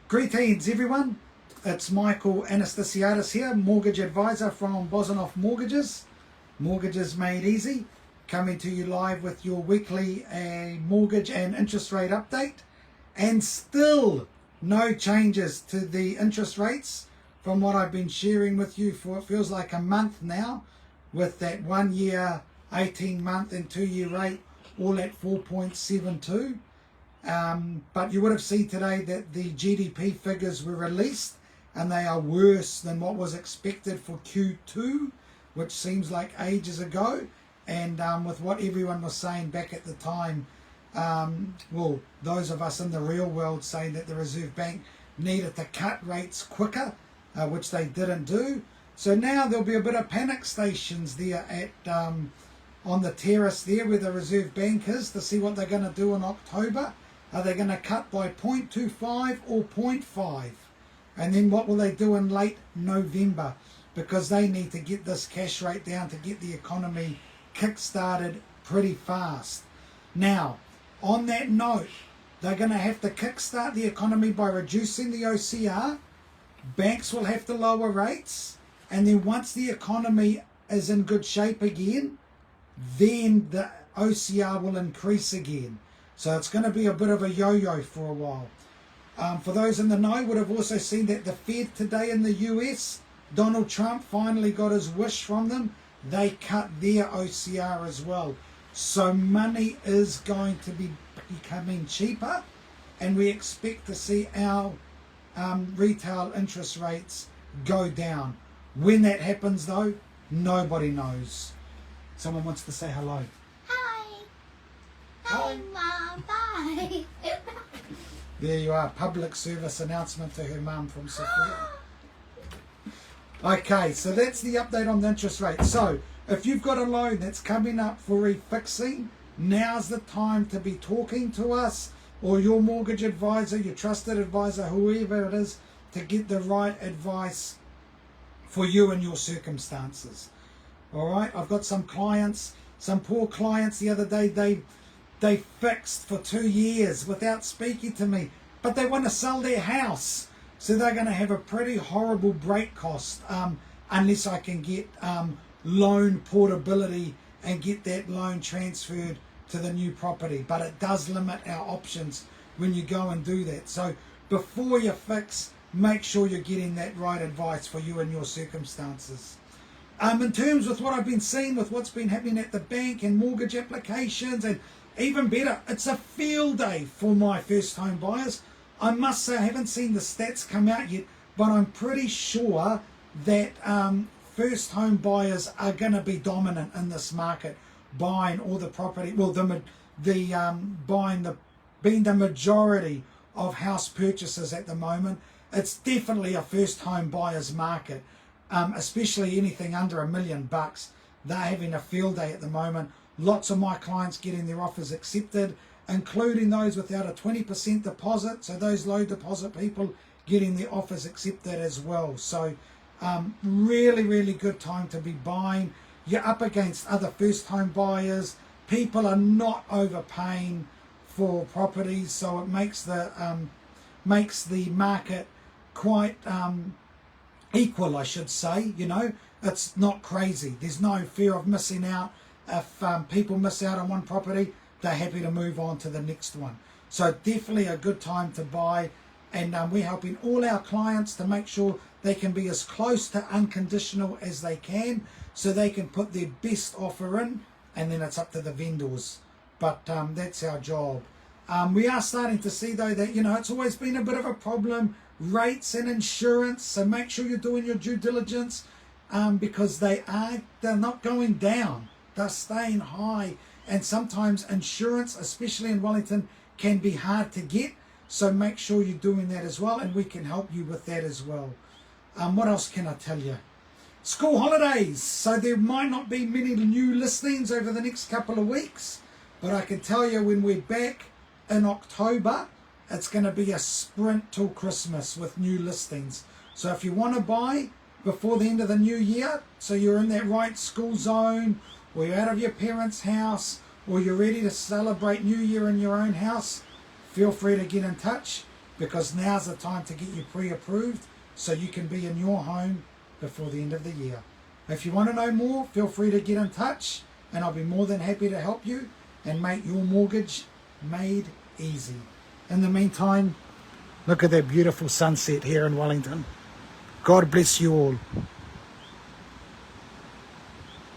Greetings everyone, it's Michael Anastasiadis here, mortgage advisor from Bosanoff Mortgages. Mortgages Made Easy, coming to you live with your weekly mortgage and interest rate update. And still no changes to the interest rates from what I've been sharing with you for it feels like a month now, with that 1 year, 18 month and 2 year rate all at 4.72. But you would have seen today that the GDP figures were released and they are worse than what was expected for Q2, which seems like ages ago. And with what everyone was saying back at the time, well, those of us in the real world saying that the Reserve Bank needed to cut rates quicker, which they didn't do. So now there'll be a bit of panic stations there at on the terrace there where the Reserve Bank is to see what they're going to do in October. Are they going to cut by 0.25 or 0.5? And then what will they do in late November? Because they need to get this cash rate down to get the economy kick-started pretty fast. Now, on that note, they're going to have to kick-start the economy by reducing the OCR. Banks will have to lower rates. And then once the economy is in good shape again, then the OCR will increase again. So it's going to be a bit of a yo-yo for a while. For those in the know, would have also seen that the Fed today in the US, Donald Trump finally got his wish from them. They cut their OCR as well. So money is going to be becoming cheaper, and we expect to see our retail interest rates go down. When that happens though, nobody knows. Someone wants to say hello. Hi, Mum. Bye. There you are, public service announcement to her mum from Sophia. Okay, so that's the update on the interest rate. So if you've got a loan that's coming up for refixing, now's the time to be talking to us or your mortgage advisor, your trusted advisor, whoever it is, to get the right advice for you and your circumstances. All right, I've got some clients, some poor clients the other day, they fixed for 2 years without speaking to me, but they want to sell their house. So they're going to have a pretty horrible break cost unless I can get loan portability and get that loan transferred to the new property. But it does limit our options when you go and do that. So before you fix, make sure you're getting that right advice for you and your circumstances. In terms with what I've been seeing with what's been happening at the bank and mortgage applications, and even better, it's a field day for my first home buyers. I must say I haven't seen the stats come out yet, but I'm pretty sure that first home buyers are going to be dominant in this market, buying all the property. Well, being the majority of house purchases at the moment. It's definitely a first home buyers market, especially anything under $1 million. They're having a field day at the moment. Lots of my clients getting their offers accepted, including those without a 20% deposit. So those low deposit people getting their offers accepted as well. So really, really good time to be buying. You're up against other first home buyers. People are not overpaying for properties, so it makes the market quite equal, I should say. You know, it's not crazy. There's no fear of missing out. If people miss out on one property, they're happy to move on to the next one. So definitely a good time to buy, and we're helping all our clients to make sure they can be as close to unconditional as they can, so they can put their best offer in, and then it's up to the vendors. But that's our job. We are starting to see though that, you know, it's always been a bit of a problem, rates and insurance, so make sure you're doing your due diligence, because they're not going down. They're staying high, and sometimes insurance, especially in Wellington, can be hard to get. So make sure you're doing that as well, and we can help you with that as well. What else can I tell you? School holidays, so there might not be many new listings over the next couple of weeks, but I can tell you when we're back in October, it's going to be a sprint till Christmas with new listings. So if you want to buy before the end of the new year, so you're in that right school zone, or you're out of your parents' house, or you're ready to celebrate New Year in your own house, feel free to get in touch. because now's the time to get you pre-approved so you can be in your home before the end of the year. If you want to know more, feel free to get in touch and I'll be more than happy to help you and make your mortgage made easy. In the meantime, look at that beautiful sunset here in Wellington. God bless you all.